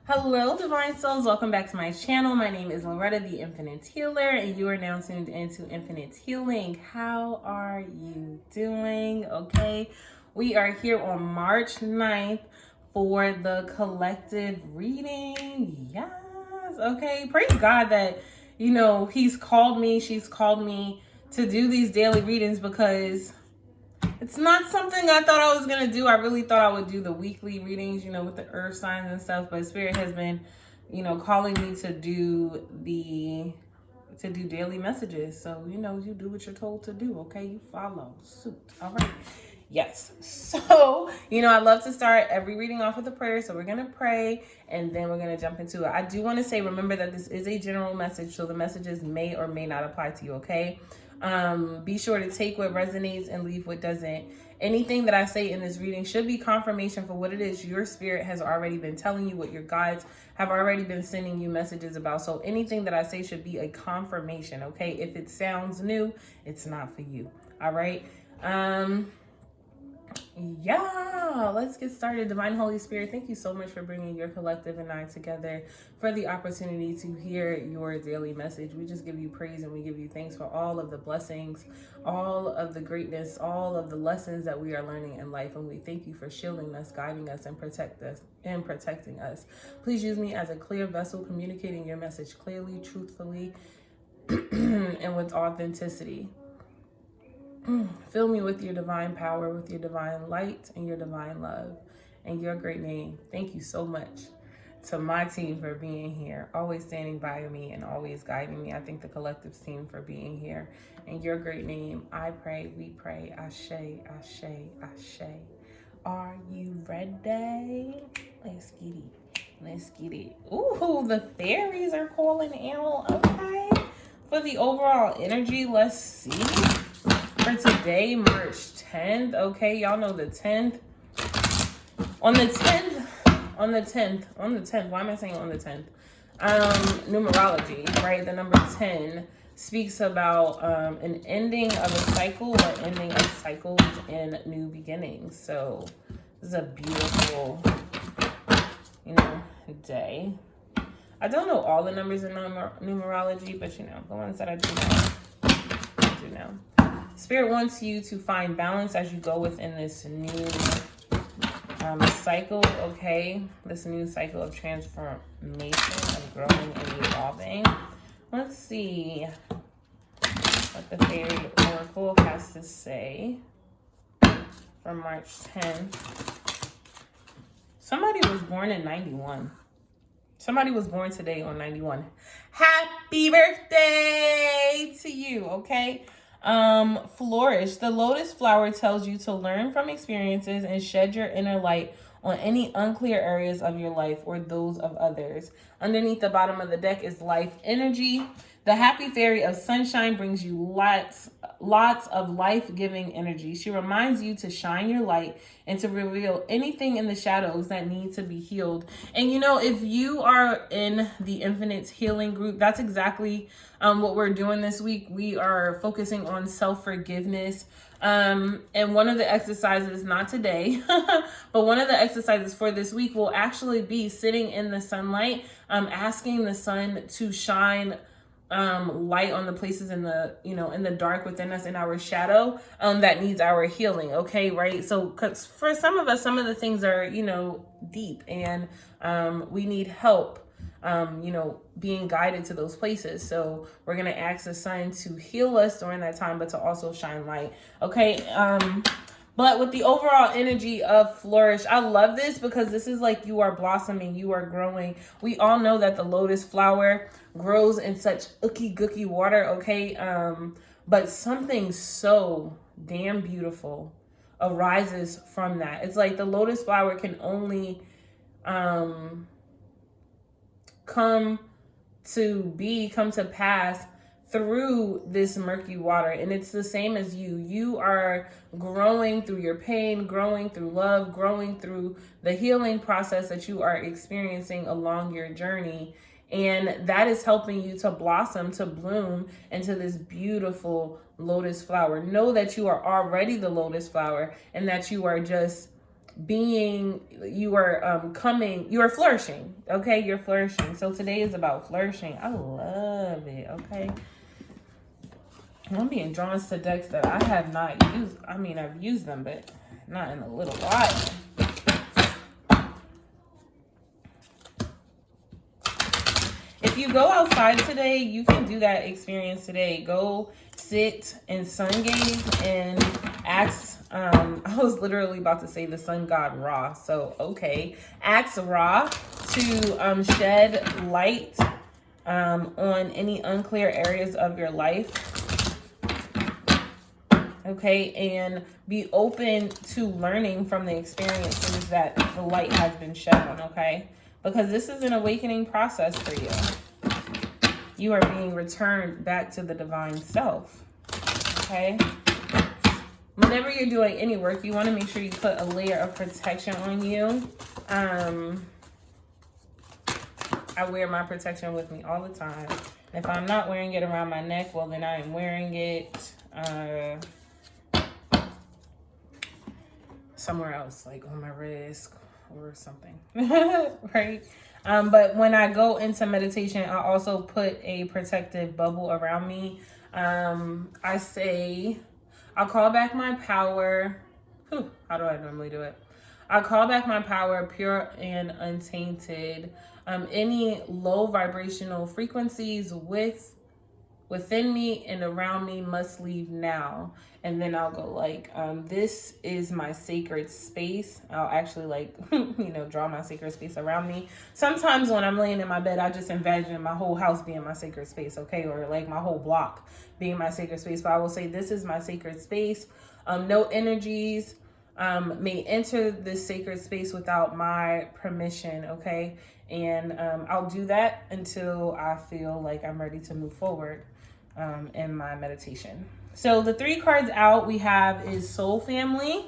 Hello, Divine Souls. Welcome back to my channel. My name is Loretta, the Infinite Healer, and you are now tuned into Infinite Healing. How are you doing? Okay, we are here on March 9th for the collective reading. Yes, okay. Praise God that, He's called me, she's called me to do these daily readings because it's not something I thought I was going to do. I really thought I would do the weekly readings, with the earth signs and stuff. But Spirit has been, calling me to do daily messages. So, you do what you're told to do. Okay. You follow suit. All right. Yes. So, I love to start every reading off with a prayer. So we're going to pray and then we're going to jump into it. I do want to say, remember that this is a general message. So the messages may or may not apply to you. Okay. Be sure to take what resonates and leave what doesn't. Anything that I say in this reading should be confirmation for what it is your spirit has already been telling you, what your guides have already been sending you messages about. So anything that I say should be a confirmation, okay? If it sounds new, it's not for you. All right. Yeah, let's get started. Divine Holy Spirit, thank you so much for bringing your collective and I together, for the opportunity to hear your daily message. We just give you praise and we give you thanks for all of the blessings, all of the greatness, all of the lessons that we are learning in life. And we thank you for shielding us, guiding us, and protecting us. Please use me as a clear vessel, communicating your message clearly, truthfully, and with authenticity. Fill me with your divine power, with your divine light and your divine love and your great name. Thank you so much to my team for being here, always standing by me and always guiding me. I thank the collective's team for being here. In your great name, I pray, we pray. Ashe, ashe, ashe. Are you ready? Let's get it. Let's get it. Ooh, the fairies are calling out. Okay. For the overall energy, let's see. For today, March 10th, okay, y'all know the 10th. On the 10th, why am I saying on the 10th? Numerology, right? The number 10 speaks about an ending of a cycle or ending of cycles and new beginnings. So this is a beautiful, day. I don't know all the numbers in numerology, but the ones that I do know. Spirit wants you to find balance as you go within this new cycle, okay? This new cycle of transformation, of growing and evolving. Let's see what the Fairy Oracle has to say for March 10th. Somebody was born in 91. Somebody was born today on 91. Happy birthday to you, okay? Flourish. The lotus flower tells you to learn from experiences and shed your inner light on any unclear areas of your life or those of others. Underneath the bottom of the deck is life energy. The happy fairy of sunshine brings you lots of life-giving energy. She reminds you to shine your light and to reveal anything in the shadows that need to be healed. And if you are in the Infinite Healing group, that's exactly what we're doing this week. We are focusing on self-forgiveness. And one of the exercises, not today, but one of the exercises for this week will actually be sitting in the sunlight, asking the sun to shine light on the places in the dark within us, in our shadow, that needs our healing. Okay. Right. So, cause for some of us, some of the things are, deep and, we need help, being guided to those places. So we're going to ask the sun to heal us during that time, but to also shine light. Okay. But with the overall energy of Flourish, I love this because this is like you are blossoming, you are growing. We all know that the lotus flower grows in such ooky-gooky water, okay? But something so damn beautiful arises from that. It's like the lotus flower can only come to pass through this murky water. And it's the same as you are growing through your pain, growing through love, growing through the healing process that you are experiencing along your journey. And that is helping you to blossom, to bloom into this beautiful lotus flower. Know that you are already the lotus flower and that you are just you are flourishing. Okay, you're flourishing. So today is about flourishing. I love it. Okay, I'm being drawn to decks that I have not used. I mean, I've used them, but not in a little while. If you go outside today, you can do that experience today. Go sit and sun gaze and ask, I was literally about to say the sun god Ra. So, okay. Ask Ra to shed light on any unclear areas of your life. Okay, and be open to learning from the experiences that the light has been shed on, okay? Because this is an awakening process for you. You are being returned back to the divine self, okay? Whenever you're doing any work, you want to make sure you put a layer of protection on you. I wear my protection with me all the time. If I'm not wearing it around my neck, well, then I am wearing it somewhere else, like on my wrist or something, right? But when I go into meditation, I also put a protective bubble around me. I say, I'll call back my power. How do I normally do it? I call back my power, pure and untainted. Any low vibrational frequencies within me and around me must leave now. And then I'll go like, this is my sacred space. I'll actually like, draw my sacred space around me. Sometimes when I'm laying in my bed, I just imagine my whole house being my sacred space, okay? Or like my whole block being my sacred space. But I will say, this is my sacred space. No energies may enter this sacred space without my permission, okay? And I'll do that until I feel like I'm ready to move forward in my meditation. So the 3 cards out we have is Soul Family.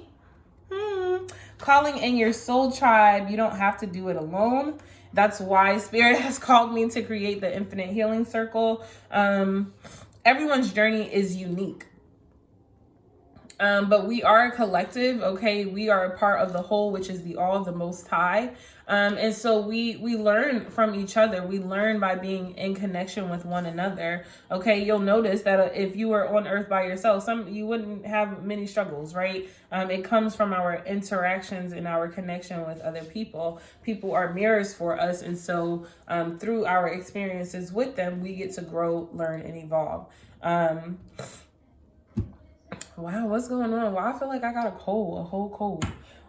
Calling in your soul tribe. You don't have to do it alone. That's why Spirit has called me to create the Infinite Healing Circle. Everyone's journey is unique. But we are a collective, okay? We are a part of the whole, which is the all, the Most High. And so we learn from each other. We learn by being in connection with one another, okay? You'll notice that if you were on earth by yourself, you wouldn't have many struggles, right? It comes from our interactions and our connection with other people. People are mirrors for us. And so through our experiences with them, we get to grow, learn, and evolve. Wow, what's going on? Well, I feel like I got a whole cold.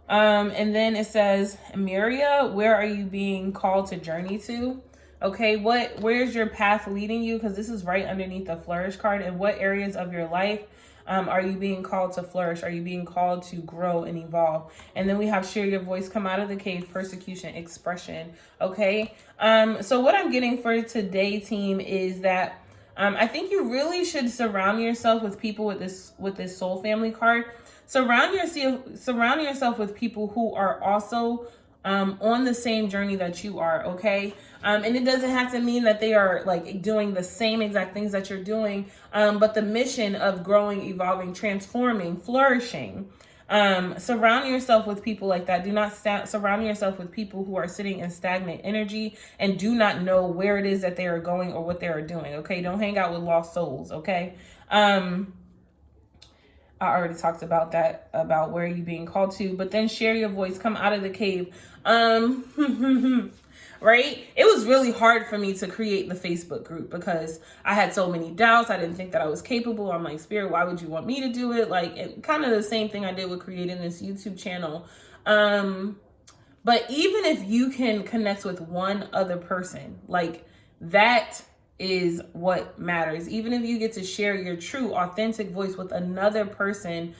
And then it says, Miria, where are you being called to journey to? Okay, where's your path leading you? Because this is right underneath the Flourish card. And what areas of your life are you being called to flourish? Are you being called to grow and evolve? And then we have share your voice, come out of the cave, persecution, expression. Okay, so what I'm getting for today, team, is that I think you really should surround yourself with people with this Soul Family card. Surround yourself with people who are also on the same journey that you are, okay? And it doesn't have to mean that they are like doing the same exact things that you're doing, but the mission of growing, evolving, transforming, flourishing. Surround yourself with people like that. Do not surround yourself with people who are sitting in stagnant energy and do not know where it is that they are going or what they are doing. Okay. Don't hang out with lost souls. Okay. I already talked about that, about where you're being called to, but then share your voice, come out of the cave. Right? It was really hard for me to create the Facebook group because I had so many doubts. I didn't think that I was capable. I'm like, Spirit, why would you want me to do it? Like, kind of the same thing I did with creating this YouTube channel. But even if you can connect with one other person, like that is what matters. Even if you get to share your true, authentic voice with another person,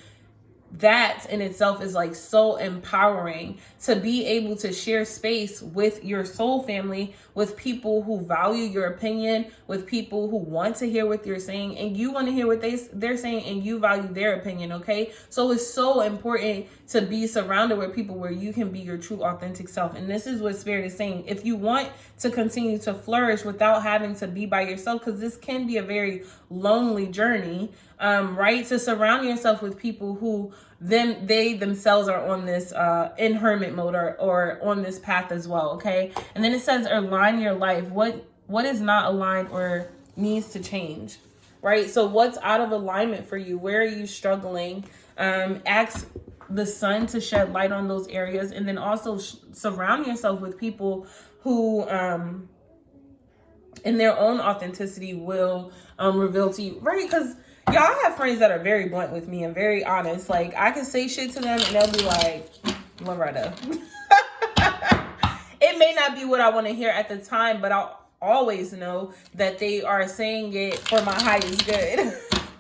that in itself is like so empowering to be able to share space with your soul family, with people who value your opinion, with people who want to hear what you're saying and you want to hear what they're saying and you value their opinion. Okay. So it's so important to be surrounded with people where you can be your true authentic self. And this is what Spirit is saying. If you want to continue to flourish without having to be by yourself, because this can be a very lonely journey, right? To surround yourself with people who they themselves are on this in hermit mode or on this path as well, okay? And then it says align your life. What is not aligned or needs to change, right? So what's out of alignment for you? Where are you struggling? Ask the sun to shed light on those areas, and then also surround yourself with people who in their own authenticity will reveal to you, right? Because y'all, I have friends that are very blunt with me and very honest. Like, I can say shit to them and they'll be like, Loretta. It may not be what I want to hear at the time, but I'll always know that they are saying it for my highest good.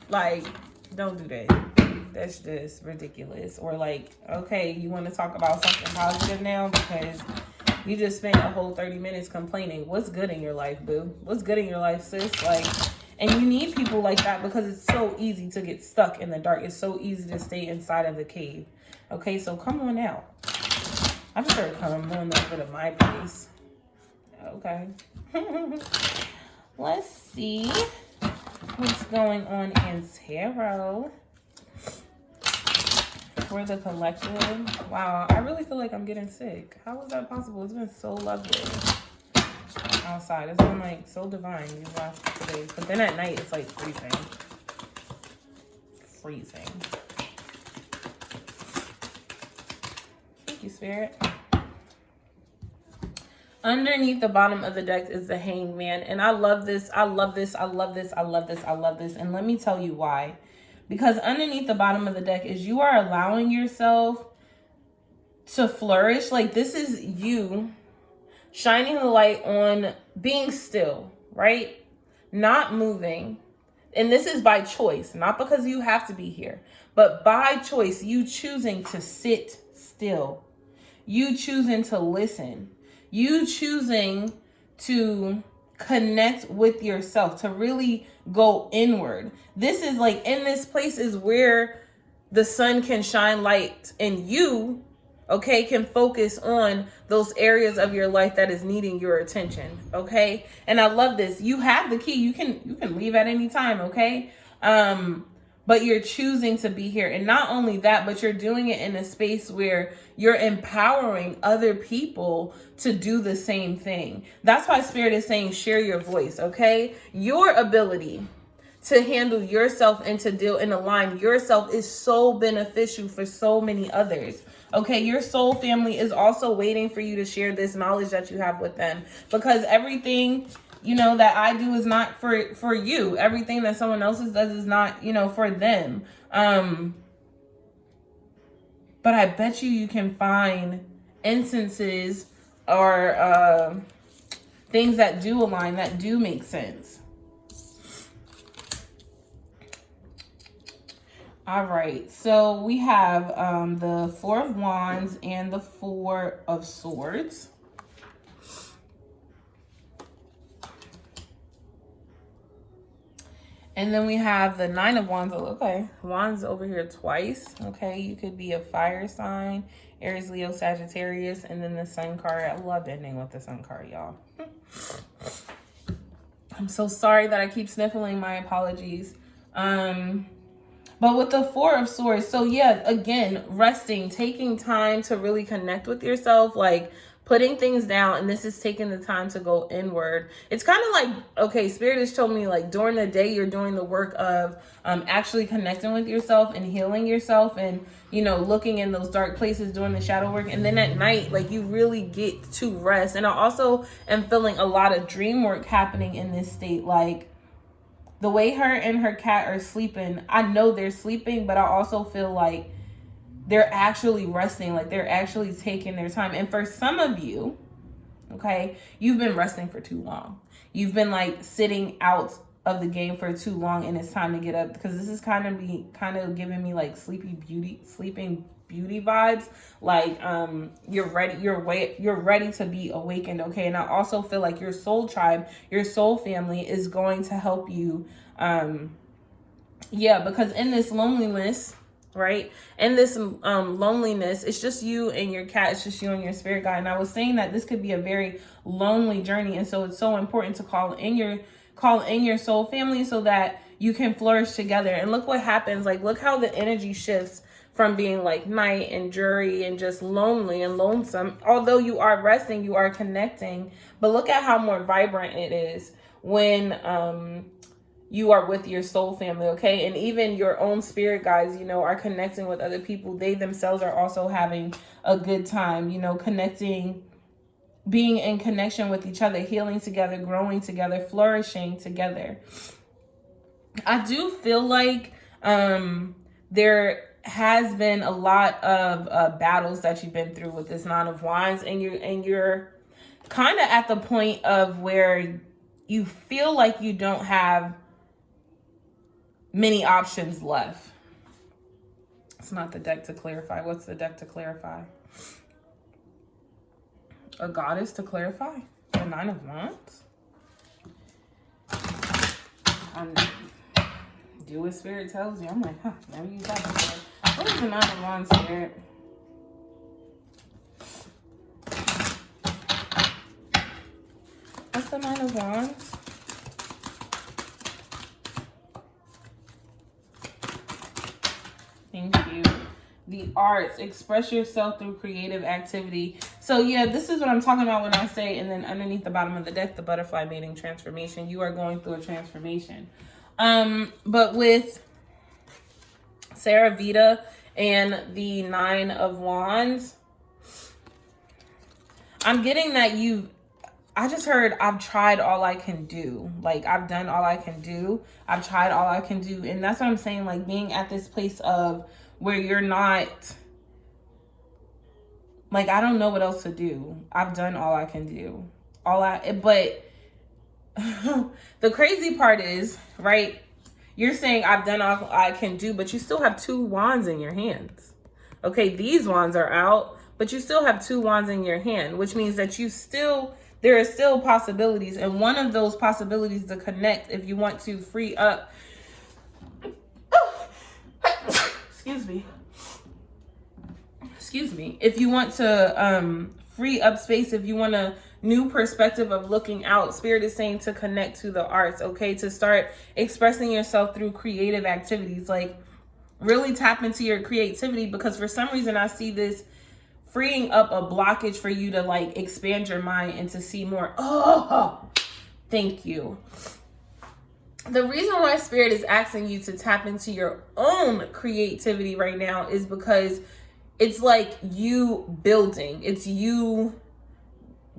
Like, don't do that. That's just ridiculous. Or like, okay, you want to talk about something positive now because you just spent a whole 30 minutes complaining. What's good in your life, boo? What's good in your life, sis? Like, and you need people like that because it's so easy to get stuck in the dark. It's so easy to stay inside of the cave. Okay, so come on out. I'm sure come on over to my place. Okay. Let's see what's going on in tarot for the collective. Wow, I really feel like I'm getting sick. How is that possible? It's been so lovely outside. It's been like so divine these last couple days. But then at night it's like freezing. Freezing. Thank you, Spirit. Underneath the bottom of the deck is the Hanged Man. And I love this. I love this. I love this. I love this. I love this. And let me tell you why. Because underneath the bottom of the deck is you are allowing yourself to flourish. Like, this is you shining the light on being still, right? Not moving. And this is by choice, not because you have to be here, but by choice, you choosing to sit still. You choosing to listen. You choosing to connect with yourself, to really go inward. This is like, in this place is where the sun can shine light and you, okay, can focus on those areas of your life that is needing your attention, okay? And I love this. You have the key. You can leave at any time, okay? But you're choosing to be here. And not only that, but you're doing it in a space where you're empowering other people to do the same thing. That's why Spirit is saying share your voice, okay? Your ability to handle yourself and to deal and align yourself is so beneficial for so many others. Okay, your soul family is also waiting for you to share this knowledge that you have with them, because everything, you know, that I do is not for you. Everything that someone else does is not, you know, for them. But I bet you can find instances or things that do align, that do make sense. All right, so we have the Four of Wands and the Four of Swords. And then we have the Nine of Wands. Okay, Wands over here twice. Okay, you could be a fire sign, Aries, Leo, Sagittarius, and then the Sun card. I love ending with the Sun card, y'all. I'm so sorry that I keep sniffling. My apologies. But with the Four of Swords, so yeah, again, resting, taking time to really connect with yourself, like putting things down, and this is taking the time to go inward. It's kind of like, okay, Spirit has told me, like, during the day, you're doing the work of actually connecting with yourself and healing yourself and, you know, looking in those dark places, doing the shadow work. And then at night, like, you really get to rest. And I also am feeling a lot of dream work happening in this state. Like, the way her and her cat are sleeping, I know they're sleeping, but I also feel like they're actually resting, like they're actually taking their time. And for some of you, okay, you've been resting for too long. You've been like sitting out of the game for too long, and it's time to get up, because this is kind of giving me like sleeping beauty vibes. Like you're ready to be awakened, okay? And I also feel like your soul tribe, your soul family is going to help you. Because in this loneliness, right? And this loneliness, it's just you and your cat. It's just you and your spirit guide. And I was saying that this could be a very lonely journey. And so it's so important to call in your soul family so that you can flourish together. And look what happens. Like, look how the energy shifts from being like night and dreary and just lonely and lonesome. Although you are resting, you are connecting, but look at how more vibrant it is when you are with your soul family, okay? And even your own spirit guides, you know, are connecting with other people. They themselves are also having a good time, you know, connecting, being in connection with each other, healing together, growing together, flourishing together. I do feel like there has been a lot of battles that you've been through with this Nine of Wands, and you're kind of at the point of where you feel like you don't have many options left. It's not the deck to clarify. What's the deck to clarify? A goddess to clarify? The Nine of Wands? Do what spirit tells you. I'm like, huh, never use that before. What is the Nine of Wands, spirit? What's the Nine of Wands? Thank you. The arts. Express yourself through creative activity. So yeah, this is what I'm talking about when I say, and then underneath the bottom of the deck, the butterfly mating transformation. You are going through a transformation. But with Sarah Vita and the Nine of Wands, I'm getting that I just heard I've tried all I can do. Like, I've done all I can do. I've tried all I can do. And that's what I'm saying, like being at this place of where you're not, like, I don't know what else to do. I've done all I can do. But the crazy part is, right, you're saying I've done all I can do, but you still have two wands in your hands. Okay, these wands are out, but you still have two wands in your hand, which means that there are still possibilities. And one of those possibilities to connect, if you want to free up, excuse me, if you want to free up space, if you want a new perspective of looking out, spirit is saying to connect to the arts, okay? To start expressing yourself through creative activities, like really tap into your creativity, because for some reason I see this freeing up a blockage for you to like expand your mind and to see more. Oh, thank you. The reason why spirit is asking you to tap into your own creativity right now is because it's like you building, it's you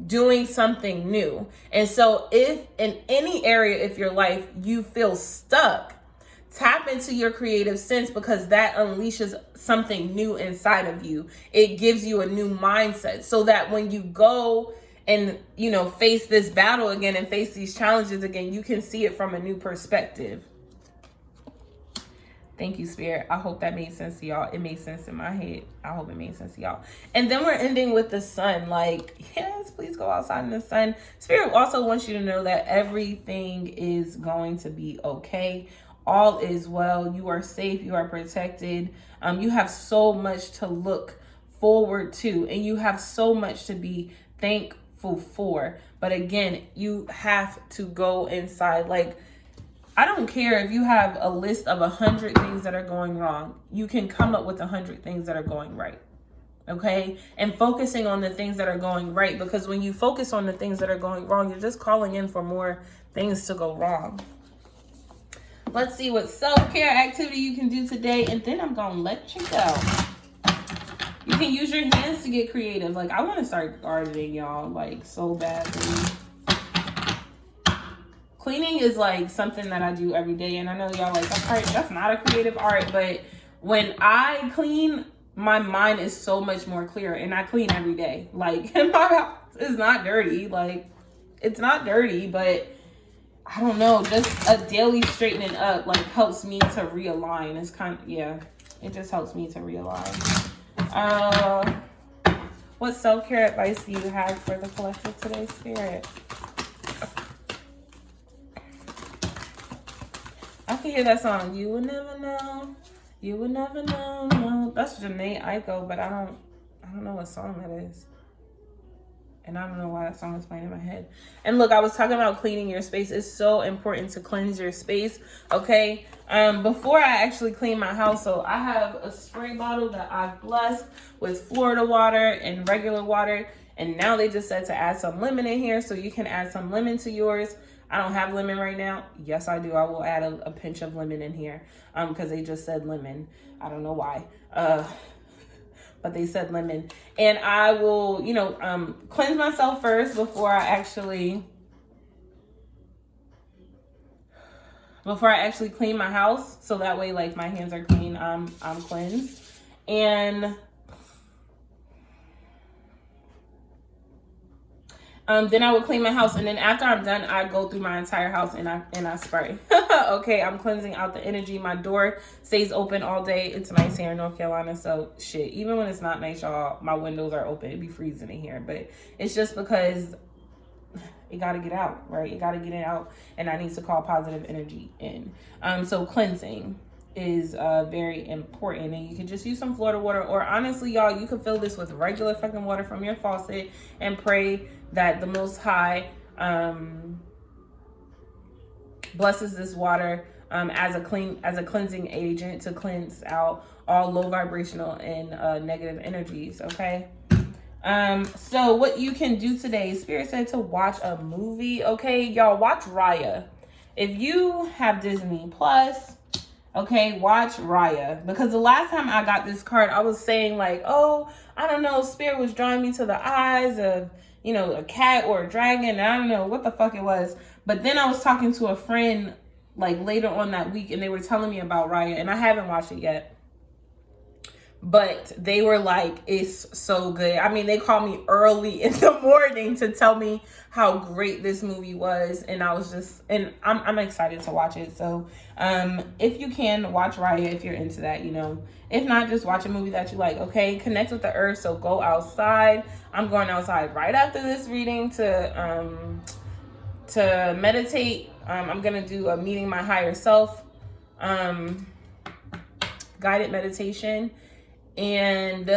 doing something new. And so if in any area of your life you feel stuck, tap into your creative sense, because that unleashes something new inside of you. It gives you a new mindset, so that when you go and, you know, face this battle again and face these challenges again, you can see it from a new perspective. Thank you, Spirit. I hope that made sense to y'all. It made sense in my head. I hope it made sense to y'all. And then we're ending with the sun. Like, yes, please go outside in the sun. Spirit also wants you to know that everything is going to be okay. All is well. You are safe. You are protected. You have so much to look forward to, and you have so much to be thankful for. But again, you have to go inside. Like, I don't care if you have a list of 100 things that are going wrong. You can come up with 100 things that are going right. Okay? And focusing on the things that are going right, because when you focus on the things that are going wrong, you're just calling in for more things to go wrong. Let's see what self-care activity you can do today, and then I'm going to let you go. You can use your hands to get creative. Like, I want to start gardening, y'all, like, so badly. Cleaning is like something that I do every day, and I know y'all like, that's not a creative art, but when I clean, my mind is so much more clear, and I clean every day. Like, my house is not dirty. Like, it's not dirty, but I don't know, just a daily straightening up like helps me to realign. It's kind of, yeah, it just helps me to realign. What self-care advice do you have for the collective today, Spirit? I can hear that song. You would never know. You would never know. No, that's Janae Aiko, but I don't know what song that is. And I don't know why that song is playing in my head. And look, I was talking about cleaning your space. It's so important to cleanse your space, okay? Before I actually clean my house, so I have a spray bottle that I've blessed with Florida water and regular water. And now they just said to add some lemon in here, so you can add some lemon to yours. I don't have lemon right now. Yes, I do. I will add a pinch of lemon in here because they just said lemon. I don't know why. But they said lemon. And I will, cleanse myself first before I actually clean my house. So that way, like, my hands are clean, I'm cleansed. And then I will clean my house, and then after I'm done, I go through my entire house and I spray. Okay, I'm cleansing out the energy. My door stays open all day. It's nice here in North Carolina, so shit. Even when it's not nice, y'all, my windows are open. It'd be freezing in here, but it's just because it got to get out, right? You got to get it out, and I need to call positive energy in. So cleansing is very important, and you can just use some Florida water, or honestly, y'all, you can fill this with regular fucking water from your faucet and pray that the Most High blesses this water as a cleansing agent to cleanse out all low vibrational and negative energies. Okay. So what you can do today, Spirit said to watch a movie. Okay, y'all, watch Raya. If you have Disney Plus, okay, watch Raya. Because the last time I got this card, I was saying like, oh, I don't know, Spirit was drawing me to the eyes of, a cat or a dragon. And I don't know what the fuck it was. But then I was talking to a friend like later on that week, and they were telling me about Raya, and I haven't watched it yet. But they were like, it's so good. I mean, they called me early in the morning to tell me how great this movie was. And I was just, and I'm excited to watch it. So if you can, watch Raya if you're into that, If not, just watch a movie that you like, okay? Connect with the earth, so go outside. I'm going outside right after this reading to meditate. I'm going to do a meeting my higher self guided meditation. And,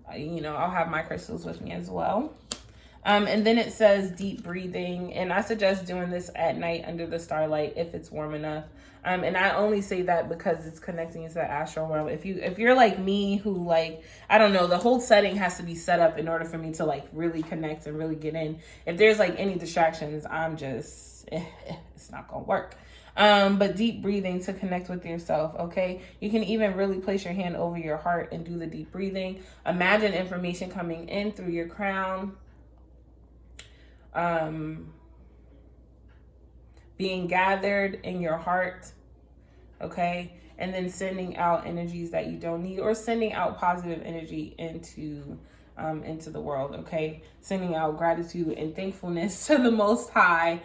I'll have my crystals with me as well. And then it says deep breathing. And I suggest doing this at night under the starlight if it's warm enough. And I only say that because it's connecting into the astral realm. If you're like me who I don't know, the whole setting has to be set up in order for me to really connect and really get in. If there's any distractions, I'm just, it's not going to work. But deep breathing to connect with yourself, okay? You can even really place your hand over your heart and do the deep breathing. Imagine information coming in through your crown, being gathered in your heart, okay? And then sending out energies that you don't need, or sending out positive energy into the world, okay? Sending out gratitude and thankfulness to the Most High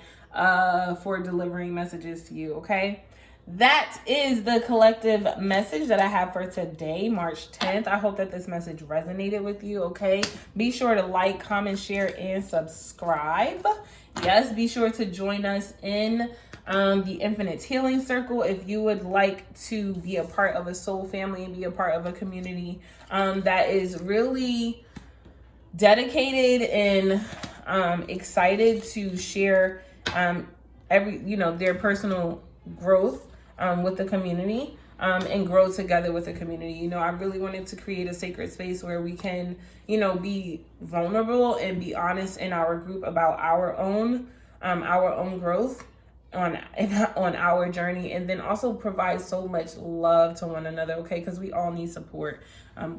for delivering messages to you, okay? That is the collective message that I have for today, March 10th. I hope that this message resonated with you, okay? Be sure to like, comment, share, and subscribe. Yes, be sure to join us in the Infinite Healing Circle if you would like to be a part of a soul family and be a part of a community that is really dedicated and excited to share their personal growth with the community and grow together with the community. I really wanted to create a sacred space where we can, be vulnerable and be honest in our group about our own growth on our journey, and then also provide so much love to one another, okay? Because we all need support.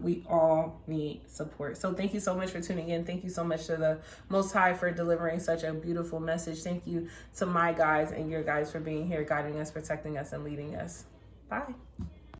We all need support. So thank you so much for tuning in. Thank you so much to the Most High for delivering such a beautiful message. Thank you to my guides and your guides for being here, guiding us, protecting us, and leading us. Bye.